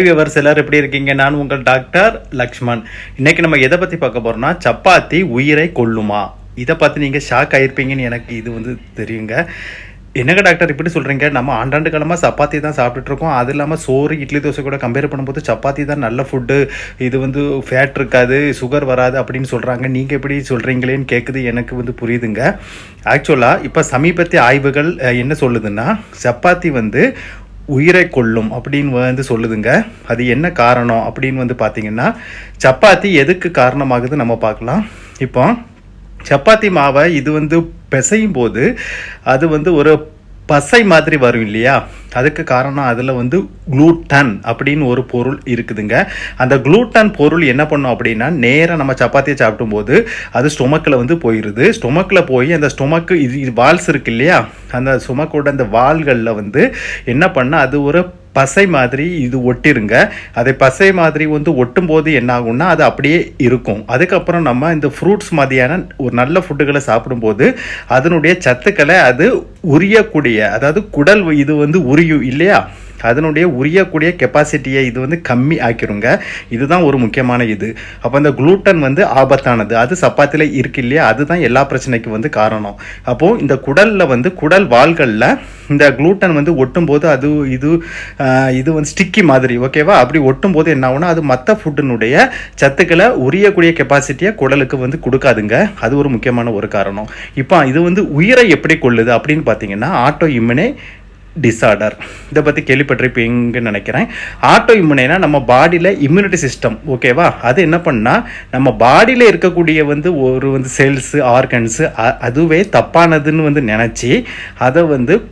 Viewers எல்லாரும் எப்படி இருக்கீங்க? நான் உங்கள் டாக்டர் லக்ஷ்மண். இன்னைக்கு நம்ம எதை பற்றி பார்க்க போகிறோம்னா, சப்பாத்தி உயிரை கொல்லுமா? இதை பார்த்து நீங்கள் ஷாக் ஆகிருப்பீங்கன்னு எனக்கு இது தெரியுங்க. என்னங்க டாக்டர் இப்படி சொல்கிறீங்க? நம்ம ஆண்டாண்டு காலமாக சப்பாத்தி தான் சாப்பிட்டுட்ருக்கோம். அது இல்லாமல் சோறு இட்லி தோசை கூட கம்பேர் பண்ணும்போது சப்பாத்தி தான் நல்ல ஃபுட்டு. இது ஃபேட் இருக்காது, சுகர் வராது அப்படின்னு சொல்கிறாங்க. நீங்கள் எப்படி சொல்கிறீங்களேன்னு கேட்குது. எனக்கு புரியுதுங்க. ஆக்சுவலாக இப்போ சமீபத்திய ஆய்வுகள் என்ன சொல்லுதுன்னா, சப்பாத்தி உயிரை கொல்லும் அப்படின்னு சொல்லுதுங்க. அது என்ன காரணம் அப்படின்னு பார்த்தீங்கன்னா, சப்பாத்தி எதுக்கு காரணமாகுது நம்ம பார்க்கலாம். இப்போ சப்பாத்தி மாவை இது பிசையும் போது அது ஒரு பசை மாதிரி வரும் இல்லையா? அதுக்கு காரணம் அதில் குளூட்டன் அப்படின்னு ஒரு பொருள் இருக்குதுங்க. அந்த குளூட்டன் பொருள் என்ன பண்ணும் அப்படின்னா, நேராக நம்ம சப்பாத்தியை சாப்பிடும்போது அது ஸ்டொமக்கில் போயிடுது. ஸ்டொமக்கில் போய் அந்த ஸ்டொமக்கு இது வால்ஸ் இருக்கு இல்லையா? அந்த ஸ்டொமக்கோட அந்த வால்களில் என்ன பண்ணால் அது ஒரு பசை மாதிரி இது ஒட்டிருங்க. அதை பசை மாதிரி ஒட்டும் போது என்ன ஆகும்னா, அது அப்படியே இருக்கும். அதுக்கப்புறம் நம்ம இந்த ஃப்ரூட்ஸ் மாதிரியான ஒரு நல்ல ஃபுட்டுகளை சாப்பிடும்போது அதனுடைய சத்துக்களை அது உரியக்கூடிய, அதாவது குடல் இது உரியும் இல்லையா? அதனுடைய உரியக்கூடிய கெப்பாசிட்டியை இது கம்மி ஆக்கிருங்க. இதுதான் ஒரு முக்கியமான இது. அப்போ இந்த குளூட்டன் ஆபத்தானது. அது சப்பாத்தியில் இருக்கு இல்லையா? அதுதான் எல்லா பிரச்சனைக்கு காரணம். அப்போது இந்த குடலில் குடல் வால்களில் இந்த குளூட்டன் ஒட்டும் போது அது இது ஸ்டிக்கி மாதிரி, ஓகேவா? அப்படி ஒட்டும் போது என்ன ஆகும்னா, அது மற்ற ஃபுட்டினுடைய சத்துக்களை உரியக்கூடிய கெப்பாசிட்டியை குடலுக்கு கொடுக்காதுங்க. அது ஒரு முக்கியமான ஒரு காரணம். இப்போ இது உயிரை எப்படி கொள்ளுது அப்படின்னு பார்த்தீங்கன்னா, ஆட்டோ இம்யூனே டிஸார்டர். இதை பற்றி கேள்விப்பட்டிருப்பீங்கன்னு நினைக்கிறேன். ஆட்டோ இம்யூனேனா நம்ம பாடியில் இம்யூனிட்டி சிஸ்டம், ஓகேவா? அது என்ன பண்ணால், நம்ம பாடியில் இருக்கக்கூடிய ஒரு செல்ஸு ஆர்கன்ஸு அதுவே தப்பானதுன்னு நினச்சி அதை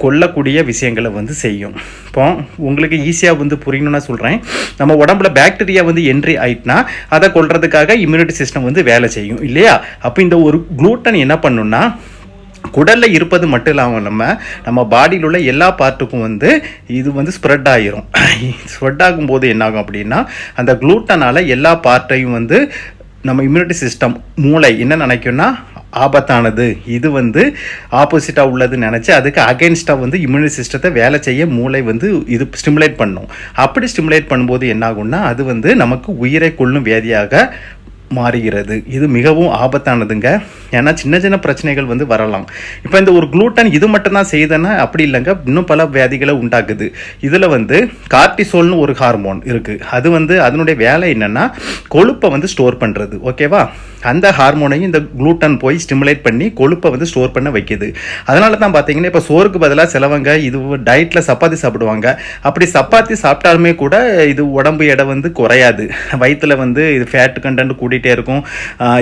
கொல்லக்கூடிய விஷயங்களை செய்யும். இப்போ உங்களுக்கு ஈஸியாக புரியணும்னா சொல்கிறேன். நம்ம உடம்புல பாக்டீரியா என்ட்ரி ஆயிட்டுனா அதை கொல்றதுக்காக இம்யூனிட்டி சிஸ்டம் வேலை செய்யும் இல்லையா? அப்போ இந்த ஒரு குளூட்டன் என்ன பண்ணுன்னா, குடலில் இருப்பது மட்டும் இல்லாமல் நம்ம பாடியில் உள்ள எல்லா பார்ட்டுக்கும் இது ஸ்ப்ரெட் ஆகிரும். ஸ்ப்ரெட் ஆகும்போது என்னாகும் அப்படின்னா, அந்த குளூட்டனால் எல்லா பார்ட்டையும் நம்ம இம்யூனிட்டி சிஸ்டம், மூளை என்ன நினைக்கும்னா, ஆபத்தானது, இது ஆப்போசிட்டாக உள்ளதுன்னு நினச்சி அதுக்கு அகென்ஸ்டாக இம்யூனிட்டி சிஸ்டத்தை வேலை செய்ய மூளை இது ஸ்டிமுலேட் பண்ணும். அப்படி ஸ்டிமுலேட் பண்ணும்போது என்னாகும்னா, அது நமக்கு உயிரை கொல்லும் வியாதியாக மாறுகிறது. இது மிகவும் ஆபத்தானதுங்க. ஏன்னா சின்ன சின்ன பிரச்சனைகள் வரலாம். இப்போ இந்த ஒரு குளூட்டன் இது மட்டும்தான் செய்தனா அப்படி இல்லைங்க, இன்னும் பல வியாதிகளை உண்டாக்குது. இதில் கார்டிசோல்னு ஒரு ஹார்மோன் இருக்குது. அது அதனுடைய வேலை என்னென்னா, கொழுப்பை ஸ்டோர் பண்ணுறது, ஓகேவா? அந்த ஹார்மோனையும் இந்த குளூட்டன் போய் ஸ்டிமுலேட் பண்ணி கொழுப்பை ஸ்டோர் பண்ண வைக்கிது. அதனால தான் பார்த்தீங்கன்னா, இப்போ சோறுக்கு பதிலாக சிலவங்க இது டயட்டில் சப்பாத்தி சாப்பிடுவாங்க. அப்படி சப்பாத்தி சாப்பிட்டாலுமே கூட இது உடம்பு எடை குறையாது. வயிற்றில் இது ஃபேட் கண்டென்ட் கூட்டிகிட்டே இருக்கும்.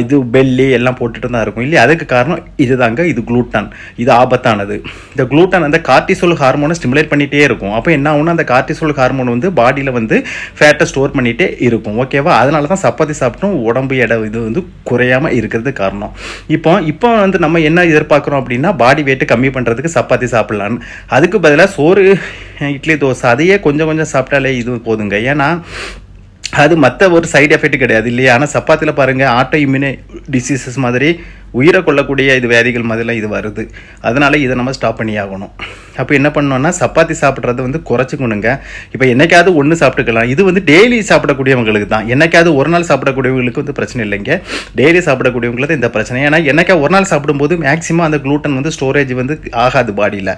இது பெல்லி எல்லாம் போட்டுட்டு தான் இருக்கும் இல்லையா? அதுக்கு காரணம் இதுதாங்க. இது குளூட்டன். இது ஆபத்தானது. இந்த குளூட்டன் அந்த கார்டிசோல் ஹார்மோனை ஸ்டிமுலேட் பண்ணிகிட்டே இருக்கும். அப்போ என்ன ஆகும்னா, அந்த கார்டிசோல் ஹார்மோன் பாடியில் ஃபேட்டை ஸ்டோர் பண்ணிகிட்டே இருக்கும், ஓகேவா? அதனால தான் சப்பாத்தி சாப்பிட்டும் உடம்பு எடை இது குறையாமல் இருக்கிறது காரணம். இப்போ நம்ம என்ன எதிர்பார்க்குறோம் அப்படின்னா, பாடி வெயிட்டு கம்மி பண்ணுறதுக்கு சப்பாத்தி சாப்பிட்லான்னு. அதுக்கு பதிலாக சோறு இட்லி தோசை அதையே கொஞ்சம் கொஞ்சம் சாப்பிட்டாலே இது போதுங்க. ஏன்னா அது மற்ற ஒரு சைடு எஃபெக்ட் கிடையாது இல்லையா? ஆனால் சப்பாத்தியில் பாருங்கள், ஆட்டோ இம்யூனே டிசீசஸ் மாதிரி உயிரை கொள்ளக்கூடிய இது வியாதிகள் மாதிரிலாம் இது வருது. அதனால் இதை நம்ம ஸ்டாப் பண்ணி ஆகணும். அப்போ என்ன பண்ணோன்னா, சப்பாத்தி சாப்பிட்றது குறைச்சிக்கணுங்க. இப்போ என்னைக்காவது ஒன்று சாப்பிட்டுக்கலாம். இது டெய்லி சாப்பிடக்கூடியவங்களுக்கு தான். என்னைக்காவது ஒரு நாள் சாப்பிடக்கூடியவங்களுக்கு பிரச்சனை இல்லைங்க. டெய்லி சாப்பிடக்கூடியவங்களுக்கு இந்த பிரச்சனை. ஏன்னா என்னைக்காவது ஒரு நாள் சாப்பிடும்போது மேக்ஸிமம் அந்த குளூட்டன் ஸ்டோரேஜ் ஆகாது பாடியில்.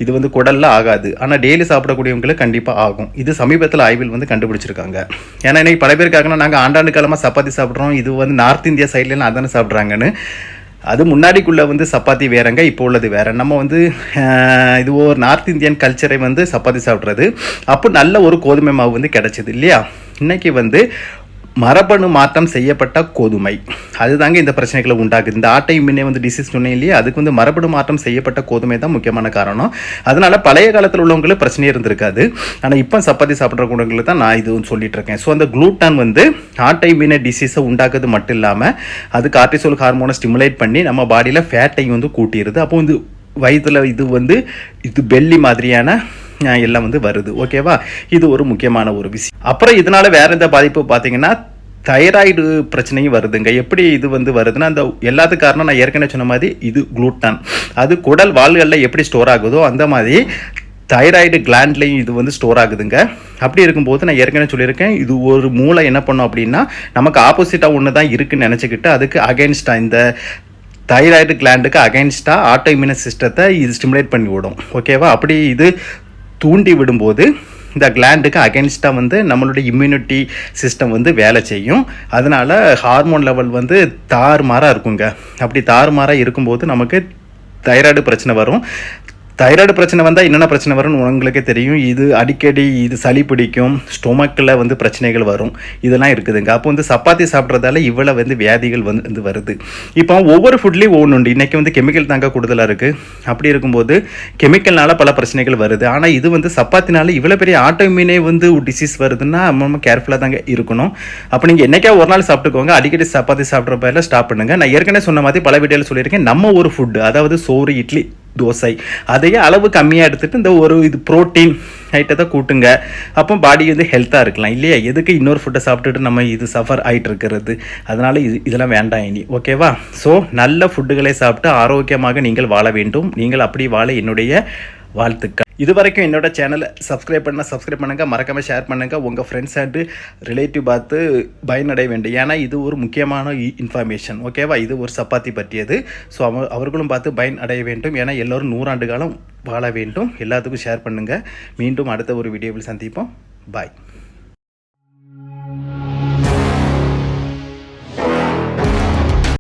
இது குடலில் ஆகாது. ஆனால் டெய்லி சாப்பிடக்கூடியவங்களுக்கு கண்டிப்பாக ஆகும். இது சமீபத்தில் ஆய்வில் கண்டுபிடிச்சிருக்காங்க. ஏன்னா இன்னைக்கு பல பேருக்காகனா, நாங்கள் ஆண்டாண்டு காலமாக சப்பாத்தி சாப்பிட்றோம், இது நார்த் இந்தியா சைட்லாம் அதானே சாப்பிட்றாங்கன்னு. அது முன்னாடிக்குள்ளே சப்பாத்தி வேறங்க, இப்போ உள்ளது வேறு. நம்ம இது ஒரு நார்த் இந்தியன் கல்ச்சரை சப்பாத்தி சாப்பிட்றது. அப்போ நல்ல ஒரு கோதுமை மாவு கிடச்சிது இல்லையா? இன்றைக்கி மரபணு மாற்றம் செய்யப்பட்ட கோதுமை அதுதாங்க இந்த பிரச்சனைகளை உண்டாக்குது. இந்த ஆட்டோ இம்யூனே டிசீஸ் சொன்னேன் இல்லையா? அதுக்கு மரபணு மாற்றம் செய்யப்பட்ட கோதுமை தான் முக்கியமான காரணம். அதனால பழைய காலத்தில் உள்ளவங்களுக்கு பிரச்சனையே இருந்திருக்காது. ஆனால் இப்போ சப்பாத்தி சாப்பிட்றவங்களுக்கு தான் நான் இது சொல்லிட்டு இருக்கேன். ஸோ அந்த குளூட்டன் ஆட்டோ இம்யூனே டிசீஸை உண்டாக்குறது மட்டும் இல்லாமல் அது கார்டிசோல் ஹார்மோனை ஸ்டிமுலேட் பண்ணி நம்ம பாடியில் ஃபேட்டையும் கூட்டிடுது. அப்போ வயிற்றில் இது பெல்லி மாதிரியான எல்லாம் வருது, ஓகேவா? இது ஒரு முக்கியமான ஒரு விஷயம். அப்புறம் இதனால வேற எந்த பாதிப்பு பார்த்தீங்கன்னா, தைராய்டு பிரச்சனையும் வருதுங்க. எப்படி இது வருதுன்னா, அந்த எல்லாத்துக்கும் காரணம் நான் ஏற்கனவே சொன்ன மாதிரி இது குளூட்டன். அது குடல் வால்களில் எப்படி ஸ்டோர் ஆகுதோ அந்த மாதிரி தைராய்டு கிளாண்ட்லேயும் இது வந்து ஸ்டோர் ஆகுதுங்க. அப்படி இருக்கும்போது நான் ஏற்கனவே சொல்லியிருக்கேன், இது ஒரு மூளை என்ன பண்ணும் அப்படின்னா நமக்கு ஆப்போசிட்டாக ஒன்று தான் இருக்குன்னு நினச்சிக்கிட்டு அதுக்கு அகைன்ஸ்டாக இந்த தைராய்டு கிளாண்டுக்கு அகைன்ஸ்டாக ஆட்டோ இம்யூன் சிஸ்டத்தை இது ஸ்டிமுலேட் பண்ணி விடும். ஓகேவா? அப்படி இது தூண்டி விடும்போது இந்த கிளாண்டுக்கு அகென்ஸ்டாக வந்து நம்மளுடைய இம்யூனிட்டி சிஸ்டம் வந்து வேலை செய்யும். அதனால் ஹார்மோன் லெவல் வந்து தாறுமாறாக இருக்குங்க. அப்படி தாறுமாறாக இருக்கும்போது நமக்கு தைராய்டு பிரச்சனை வரும். தைராய்டு பிரச்சனை வந்தால் என்னென்ன பிரச்சனை வரும்னு உங்களுக்கே தெரியும். இது அடிக்கடி இது சளி பிடிக்கும், ஸ்டொமக்கில் வந்து பிரச்சனைகள் வரும், இதெல்லாம் இருக்குதுங்க. அப்போ வந்து சப்பாத்தி சாப்பிட்றதால இவ்வளோ வந்து வியாதிகள் வந்து வருது. இப்போ ஒவ்வொரு ஃபுட்லேயும் ஒவ்வொன்று உண்டு. இன்றைக்கி வந்து கெமிக்கல் தாங்க கூடுதலாக இருக்குது. அப்படி இருக்கும்போது கெமிக்கல்னால பல பிரச்சனைகள் வருது. ஆனால் இது வந்து சப்பாத்தினால இவ்வளோ பெரிய ஆட்டோமியூனே வந்து டிசீஸ் வருதுன்னா நம்ம கேர்ஃபுல்லாக தாங்க இருக்கணும். அப்போ நீங்கள் என்றைக்கா ஒரு நாள் சாப்பிட்டுக்கோங்க. அடிக்கடி சப்பாத்தி சாப்பிட்ற பேரில் ஸ்டாப் பண்ணுங்கள். நான் ஏற்கனவே சொன்ன மாதிரி பல வீடியோவில் சொல்லியிருக்கேன், நம்ம ஒரு ஃபுட்டு, அதாவது சோறு, இட்லி, தோசை, அதையே அளவு கம்மியாக எடுத்துகிட்டு இந்த ஒரு இது ப்ரோட்டீன் ஐட்டத்தை கூட்டுங்க. அப்போ பாடி வந்து ஹெல்த்தாக இருக்கலாம் இல்லையா? எதுக்கு இன்னொரு ஃபுட்டை சாப்பிட்டுட்டு நம்ம இது சஃபர் ஆகிட்டு இருக்கிறது? அதனால் இதெல்லாம் வேண்டாம் இனி. ஓகேவா? ஸோ நல்ல ஃபுட்டுகளை சாப்பிட்டு ஆரோக்கியமாக நீங்கள் வாழ வேண்டும். நீங்கள் அப்படி வாழ என்னுடைய வாழ்த்துக்கள். இது வரைக்கும் என்னோட சேனலை சப்ஸ்கிரைப் பண்ணுங்கள், மறக்காமல் ஷேர் பண்ணுங்கள். உங்கள் ஃப்ரெண்ட்ஸ் அண்டு ரிலேட்டிவ் பார்த்து பயனடைய வேண்டும். ஏன்னா இது ஒரு முக்கியமான இன்ஃபர்மேஷன். ஓகேவா? இது ஒரு சப்பாத்தி பற்றியது. ஸோ அவர்களும் பார்த்து பயன் அடைய வேண்டும். ஏன்னா எல்லோரும் 100 ஆண்டு காலம் வாழ வேண்டும். எல்லாத்துக்கும் ஷேர் பண்ணுங்கள். மீண்டும் அடுத்த ஒரு வீடியோவில் சந்திப்போம். பாய்.